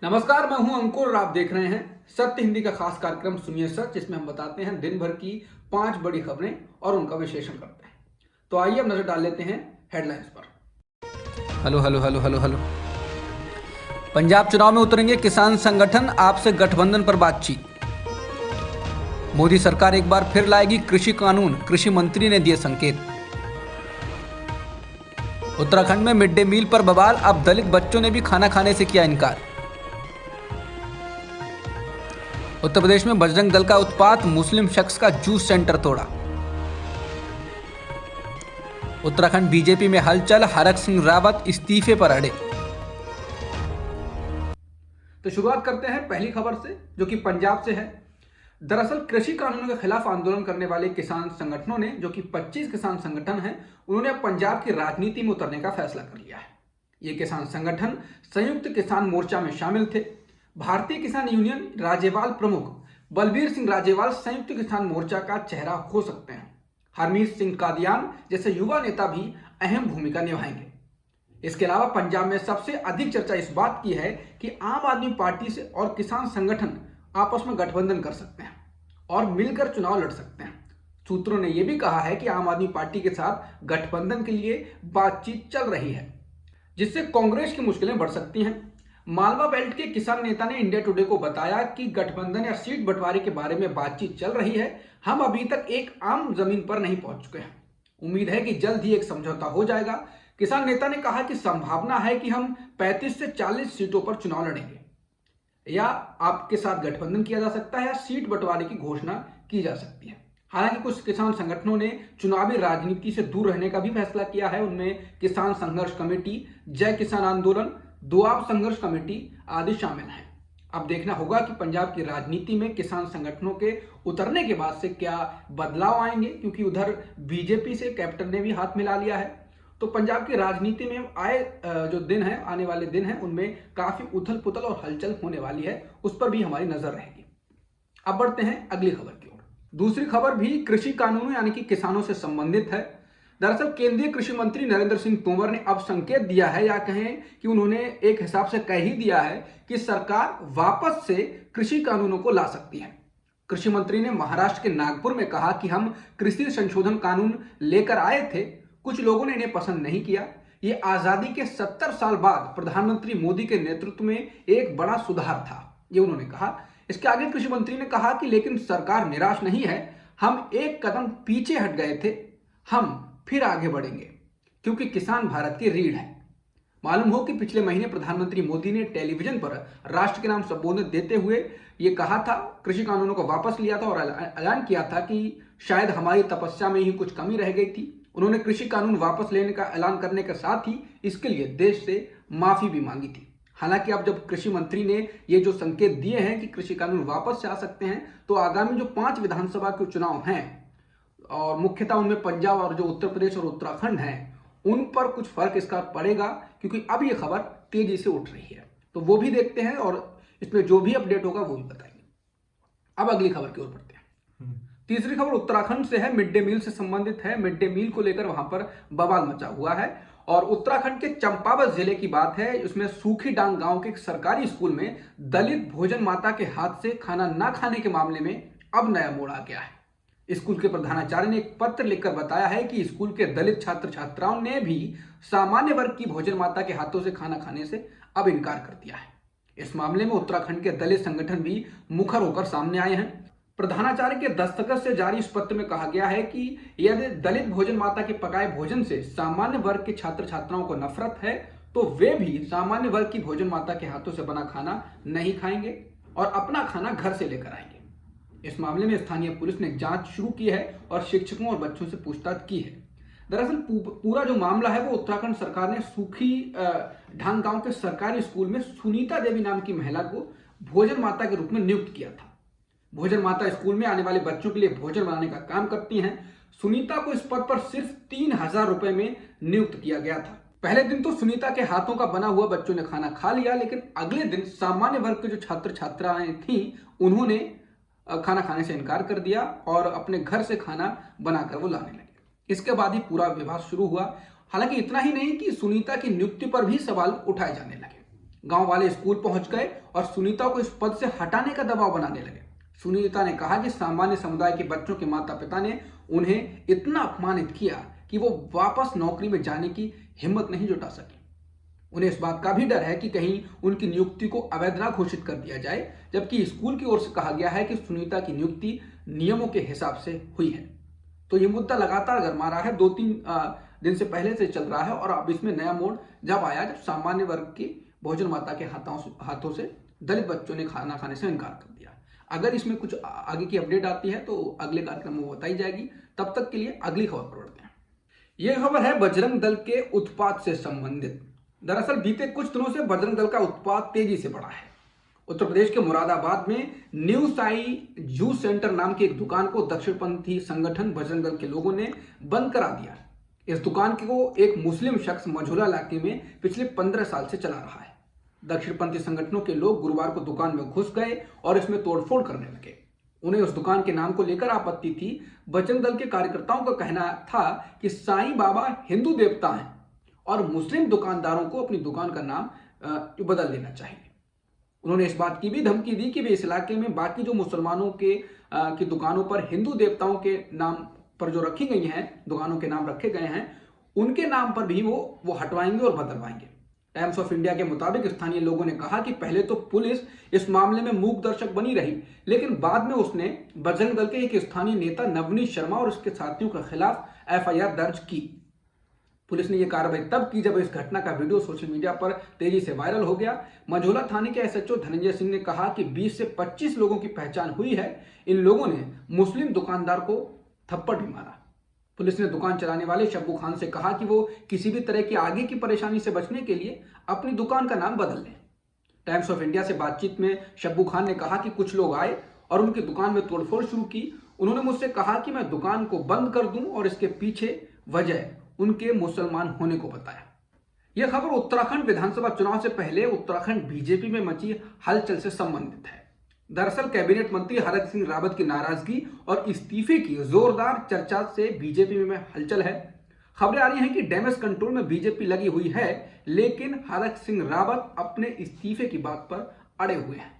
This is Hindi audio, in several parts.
नमस्कार, मैं हूं अंकुर और आप देख रहे हैं सत्य हिंदी का खास कार्यक्रम सुनिए सच, जिसमें हम बताते हैं दिन भर की 5 बड़ी खबरें और उनका विश्लेषण करते हैं। तो आइए अब नजर डाल लेते हैं हेडलाइंस पर। Hello hello hello hello hello. Punjab चुनाव में उतरेंगे किसान संगठन, आपसे गठबंधन पर बातचीत। मोदी सरकार एक बार फिर लाएगी कृषि कानून, कृषि मंत्री ने दिए संकेत। उत्तराखंड में मिड डे मील पर बवाल, अब दलित बच्चों ने भी खाना खाने से किया इनकार। उत्तर प्रदेश में बजरंग दल का उत्पात, मुस्लिम शख्स का जूस सेंटर तोड़ा। उत्तराखंड बीजेपी में हलचल, हरक सिंह रावत इस्तीफे पर अड़े। तो शुरुआत करते हैं पहली खबर से, जो कि पंजाब से है। दरअसल कृषि कानूनों के खिलाफ आंदोलन करने वाले किसान संगठनों ने, जो कि 25 किसान संगठन हैं, उन्होंने पंजाब की राजनीति में उतरने का फैसला कर लिया है। ये किसान संगठन संयुक्त किसान मोर्चा में शामिल थे। भारतीय किसान यूनियन राजेवाल प्रमुख बलबीर सिंह राजेवाल संयुक्त किसान मोर्चा का चेहरा हो सकते हैं। हरमीत सिंह कादियान जैसे युवा नेता भी अहम भूमिका निभाएंगे। इसके अलावा पंजाब में सबसे अधिक चर्चा इस बात की है कि आम आदमी पार्टी से और किसान संगठन आपस में गठबंधन कर सकते हैं और मिलकर चुनाव लड़ सकते हैं। सूत्रों ने यह भी कहा है कि आम आदमी पार्टी के साथ गठबंधन के लिए बातचीत चल रही है, जिससे कांग्रेस की मुश्किलें बढ़ सकती हैं। मालवा बेल्ट के किसान नेता ने इंडिया टुडे को बताया कि गठबंधन या सीट बंटवारे के बारे में बातचीत चल रही है। हम अभी तक एक आम जमीन पर नहीं पहुंच चुके हैं। उम्मीद है कि जल्द ही एक समझौता हो जाएगा। किसान नेता ने कहा कि संभावना है कि हम 35 से 40 सीटों पर चुनाव लड़ेंगे, या आपके साथ गठबंधन किया जा सकता है या सीट बंटवारे की घोषणा की जा सकती है। हालांकि कुछ किसान संगठनों ने चुनावी राजनीति से दूर रहने का भी फैसला किया है। उनमें किसान संघर्ष कमेटी, जय किसान आंदोलन, दोआब संघर्ष कमेटी आदि शामिल हैं। अब देखना होगा कि पंजाब की राजनीति में किसान संगठनों के उतरने के बाद से क्या बदलाव आएंगे, क्योंकि उधर बीजेपी से कैप्टन ने भी हाथ मिला लिया है। तो पंजाब की राजनीति में जो दिन है, आने वाले दिन है, उनमें काफी उथल पुथल और हलचल होने वाली है। उस पर भी हमारी नजर रहेगी। अब बढ़ते हैं अगली खबर की ओर। दूसरी खबर भी कृषि कानूनों यानी कि किसानों से संबंधित है। दरअसल केंद्रीय कृषि मंत्री नरेंद्र सिंह तोमर ने अब संकेत दिया है, या कहें कि उन्होंने एक हिसाब से कह ही दिया है कि सरकार वापस से कृषि कानूनों को ला सकती है। कृषि मंत्री ने महाराष्ट्र के नागपुर में कहा कि हम कृषि संशोधन कानून लेकर आए थे, कुछ लोगों ने इन्हें पसंद नहीं किया। ये आजादी के 70 साल बाद प्रधानमंत्री मोदी के नेतृत्व में एक बड़ा सुधार था, ये उन्होंने कहा। इसके आगे कृषि मंत्री ने कहा कि लेकिन सरकार निराश नहीं है, हम एक कदम पीछे हट गए थे, हम फिर आगे बढ़ेंगे, क्योंकि किसान भारत की रीढ़ है। मालूम हो कि पिछले महीने प्रधानमंत्री मोदी ने टेलीविजन पर राष्ट्र के नाम संबोधन देते हुए ये कहा था, कृषि कानूनों को वापस लिया था और ऐलान किया था कि शायद हमारी तपस्या में ही कुछ कमी रह गई थी। उन्होंने कृषि कानून वापस लेने का ऐलान करने के साथ ही इसके लिए देश से माफी भी मांगी थी। हालांकि अब जब कृषि मंत्री ने ये जो संकेत दिए हैं कि कृषि कानून वापस से आ सकते हैं, तो आगामी जो 5 विधानसभा के चुनाव हैं, और मुख्यतः उनमें पंजाब और जो उत्तर प्रदेश और उत्तराखंड हैं, उन पर कुछ फर्क इसका पड़ेगा, क्योंकि अब ये खबर तेजी से उठ रही है। तो वो भी देखते हैं और इसमें जो भी अपडेट होगा वो भी बताएंगे। अब अगली खबर की ओर बढ़ते हैं। तीसरी खबर उत्तराखंड से है, मिड डे मील से संबंधित है। मिड डे मील को लेकर वहां पर बवाल मचा हुआ है और उत्तराखंड के चंपावत जिले की बात है। इसमें सूखी डांग गांव के एक सरकारी स्कूल में दलित भोजन माता के हाथ से खाना न खाने के मामले में अब नया मोड़ आ गया है। स्कूल के प्रधानाचार्य ने एक पत्र लिखकर बताया है कि स्कूल के दलित छात्र छात्राओं ने भी सामान्य वर्ग की भोजन माता के हाथों से खाना खाने से अब इनकार कर दिया है। इस मामले में उत्तराखंड के दलित संगठन भी मुखर होकर सामने आए हैं। प्रधानाचार्य के दस्तखत से जारी इस पत्र में कहा गया है कि यदि दलित भोजन माता के पकाए भोजन से सामान्य वर्ग के छात्र छात्राओं को नफरत है, तो वे भी सामान्य वर्ग की भोजन माता के हाथों से बना खाना नहीं खाएंगे और अपना खाना घर से लेकर आएंगे। इस मामले में स्थानीय पुलिस ने जांच शुरू की है और शिक्षकों और बच्चों से पूछताछ की है। दरअसल पूरा जो मामला है वो उत्तराखंड सरकार ने सूखी ढांग गांव के सरकारी स्कूल में सुनीता देवी नाम की महिला को भोजन माता के रूप में नियुक्त किया था। भोजन माता स्कूल में आने वाले बच्चों के लिए भोजन बनाने का काम करती हैं। सुनीता को इस पद पर सिर्फ 3000 रुपए में नियुक्त किया गया था। पहले दिन तो सुनीता के हाथों का बना हुआ बच्चों ने खाना खा लिया, लेकिन अगले दिन सामान्य वर्ग के जो छात्र छात्राएं थी, उन्होंने खाना खाने से इनकार कर दिया और अपने घर से खाना बनाकर वो लाने लगे। इसके बाद ही पूरा विवाद शुरू हुआ। हालांकि इतना ही नहीं कि सुनीता की नियुक्ति पर भी सवाल उठाए जाने लगे। गांव वाले स्कूल पहुंच गए और सुनीता को इस पद से हटाने का दबाव बनाने लगे। सुनीता ने कहा कि सामान्य समुदाय के बच्चों के माता पिता ने उन्हें इतना अपमानित किया कि वो वापस नौकरी में जाने की हिम्मत नहीं जुटा सकी। उन्हें इस बात का भी डर है कि कहीं उनकी नियुक्ति को अवैध ना घोषित कर दिया जाए, जबकि स्कूल की ओर से कहा गया है कि सुनीता की नियुक्ति नियमों के हिसाब से हुई है। तो ये मुद्दा लगातार गरमा रहा है, 2-3 दिन से पहले से चल रहा है और अब इसमें नया मोड़ जब आया जब सामान्य वर्ग की बहुजन माता के हाथों से दलित बच्चों ने खाना खाने से इनकार कर दिया। अगर इसमें कुछ आगे की अपडेट आती है तो अगले कार्यक्रम में बताई जाएगी। तब तक के लिए अगली खबर पर बढ़ते हैं। यह खबर है बजरंग दल के उत्पात से संबंधित। दरअसल बीते कुछ दिनों से बजरंग दल का उत्पात तेजी से बढ़ा है। उत्तर प्रदेश के मुरादाबाद में न्यू साई जूस सेंटर नाम की एक दुकान को दक्षिणपंथी संगठन बजरंग दल के लोगों ने बंद करा दिया। इस दुकान को एक मुस्लिम शख्स मझौला इलाके में पिछले 15 साल से चला रहा है। दक्षिणपंथी संगठनों के लोग गुरुवार को दुकान में घुस गए और इसमें तोड़फोड़ करने लगे। उन्हें उस दुकान के नाम को लेकर आपत्ति थी। बजरंग दल के कार्यकर्ताओं का कहना था कि साईं बाबा हिंदू देवता हैं और मुस्लिम दुकानदारों को अपनी दुकान का नाम बदल देना चाहिए। उन्होंने इस बात की भी धमकी दी कि वे इस इलाके में बाकी जो मुसलमानों की दुकानों पर हिंदू देवताओं के नाम पर जो रखी गई हैं, दुकानों के नाम रखे गए हैं, उनके नाम पर भी वो हटवाएंगे और बदलवाएंगे। टाइम्स ऑफ इंडिया के मुताबिक स्थानीय लोगों ने कहा कि पहले तो पुलिस इस मामले में मूक दर्शक बनी रही, लेकिन बाद में उसने बजरंग दल के एक स्थानीय नेता नवनीत शर्मा और उसके साथियों के खिलाफ एफआईआर दर्ज की। पुलिस ने यह कार्रवाई तब की जब इस घटना का वीडियो सोशल मीडिया पर तेजी से वायरल हो गया। मझौला थाने के एसएचओ धनंजय सिंह ने कहा कि 20 से 25 लोगों की पहचान हुई है। इन लोगों ने मुस्लिम दुकानदार को थप्पड़ भी मारा। पुलिस ने दुकान चलाने वाले शब्बू खान से कहा कि वो किसी भी तरह की आगे की परेशानी से बचने के लिए अपनी दुकान का नाम बदल लें। टाइम्स ऑफ इंडिया से बातचीत में शब्बू खान ने कहा कि कुछ लोग आए और उनकी दुकान में तोड़फोड़ शुरू की। उन्होंने मुझसे कहा कि मैं दुकान को बंद कर दूं और इसके पीछे वजह उनके मुसलमान होने को बताया। यह खबर उत्तराखंड विधानसभा चुनाव से पहले उत्तराखंड बीजेपी में मची हलचल से संबंधित है। दरअसल कैबिनेट मंत्री हरक सिंह रावत की नाराजगी और इस्तीफे की जोरदार चर्चा से बीजेपी में हलचल है। खबरें आ रही हैं कि डैमेज कंट्रोल में बीजेपी लगी हुई है, लेकिन हरक सिंह रावत अपने इस्तीफे की बात पर अड़े हुए हैं।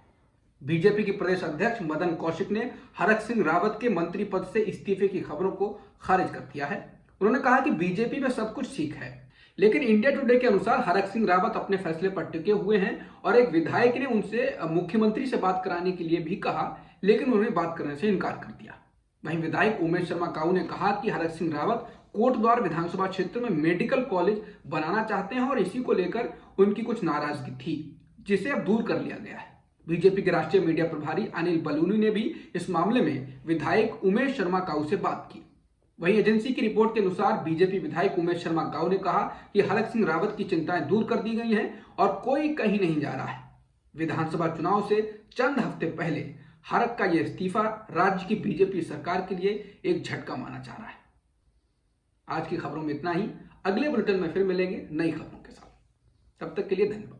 बीजेपी के प्रदेश अध्यक्ष मदन कौशिक ने हरक सिंह रावत के मंत्री पद से इस्तीफे की खबरों को खारिज कर दिया है। उन्होंने कहा कि बीजेपी में सब कुछ ठीक है, लेकिन इंडिया टुडे के अनुसार हरक सिंह रावत अपने फैसले पर टिके हुए हैं और एक विधायक ने उनसे मुख्यमंत्री से बात कराने के लिए भी कहा, लेकिन उन्होंने बात करने से इनकार कर दिया। वहीं विधायक उमेश शर्मा काऊ ने कहा कि हरक सिंह रावत कोटद्वार विधानसभा क्षेत्र में मेडिकल कॉलेज बनाना चाहते हैं और इसी को लेकर उनकी कुछ नाराजगी थी, जिसे अब दूर कर लिया गया है। बीजेपी के राष्ट्रीय मीडिया प्रभारी अनिल बलूनी ने भी इस मामले में विधायक उमेश शर्मा काऊ से बात की। वहीं एजेंसी की रिपोर्ट के अनुसार बीजेपी विधायक उमेश शर्मा काऊ ने कहा कि हरक सिंह रावत की चिंताएं दूर कर दी गई हैं और कोई कहीं नहीं जा रहा है। विधानसभा चुनाव से चंद हफ्ते पहले हरक का यह इस्तीफा राज्य की बीजेपी सरकार के लिए एक झटका माना जा रहा है। आज की खबरों में इतना ही। अगले बुलेटिन में फिर मिलेंगे नई खबरों के साथ। तब तक के लिए धन्यवाद।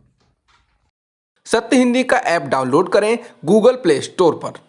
सत्य हिंदी का ऐप डाउनलोड करें गूगल प्ले स्टोर पर।